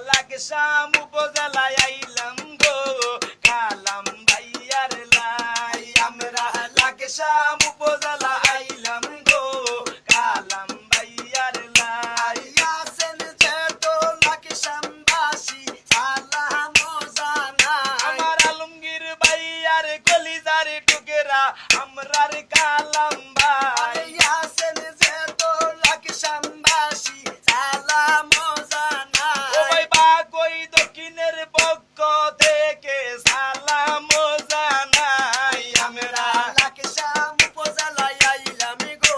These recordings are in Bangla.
লাকসাম উপজেলায় আইলাম গো কালাম ভাইয়ার লাই আমরা লাকসাম উপজেলা আইলাম গো কালাম ভাইয়ার লাই আছেন যেত লাকসামবাসী সালাম জানাই আমার আলমগীর ভাইয়ার কলিজার টুকেরা আমরার কালাম ভাই আছেন যেত লাকসামবাসী সালাম জানাই ও ভাই বাগই দক্ষিণের পক্ষ থেকে সালাম জানাই আমরা লাকসাম উপজেলায় আইলাম গো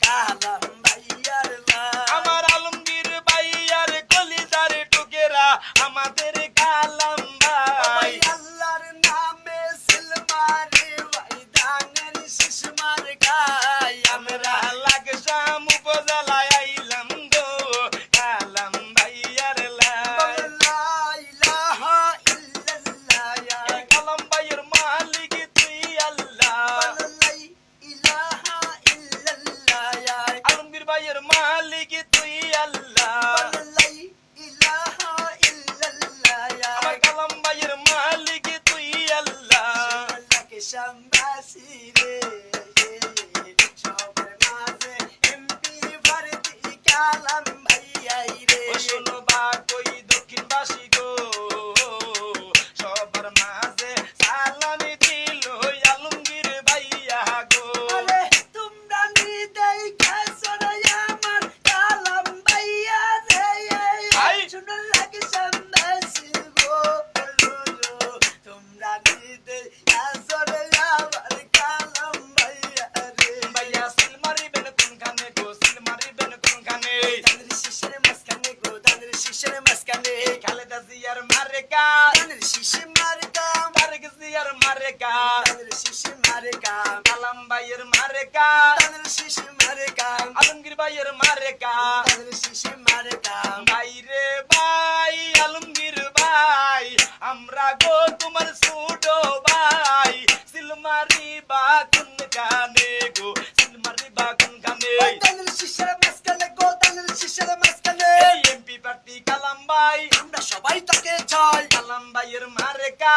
কালাম ভাইয়ার লাই আমার আলমগীর ভাইয়ার কলিজার টুকেরা আমাদের কালাম ভাই আল্লাহর নামে সিলমারে ভাই দানের শিশমার গায় আমরা লাকসাম উপজেলায় আইলাম গো কালাম ভাইয়ার লাই লা ইলাহা ইল্লাল্লাহ এই কালাম ভাইয়ের মালিক তুই আল্লাহ লা ইলাহা ইল্লাল্লাহ আলমগীর ভাইয়ের মালিক তুই আল্লাহ লা ইলাহা ইল্লাল্লাহ আমার কালাম ভাইয়ের মালিক তুই আল্লাহ লাকসামবাসী রে সবার মাঝে এমপি ভারতী কালাম ভাইয়াই রে ও শোনো বাগই দক্ষিণবাসী গো সবার মাঝে সালামি দিল আলমগীর ভাইয়া গো আরে তোমরা নিদেই খাসরে আমার কালাম ভাইয়া রে ভাই। শুনো লাকসামবাসী গো তোমরা নিদেই খাসরে আমার কালাম ভাইয়া রে ভাইয়া সিল মারিবেন কোনখানে গো সিল মারিবেন কোনখানে দানের শিশির মাঝখানে গো দানের শিশির মাঝখানে খালেদা জিয়ার মারেকা দানের শিশির মার্কা তারেক জিয়ার মারেকা দানের শিশির মার্কা কালাম ভাইয়ের মারেকা দানের শিশির মার্কা আলমগীর ভাইয়ের মারেকা দানের শিশির মার্কা ভাইরে ভাই আলমগীর ভাই আমরা গো তোমার ছোট ভাই সিলমারি বা কোনখানে গো সিলমারি বা কোনখানে দানের শিশির মাঝখানে গো দানের শিশির মাঝখানে এই এমপি পার্টি কালাম ভাই আমরা সবাই তাকে চাই কালাম ভাইয়ের মারেকা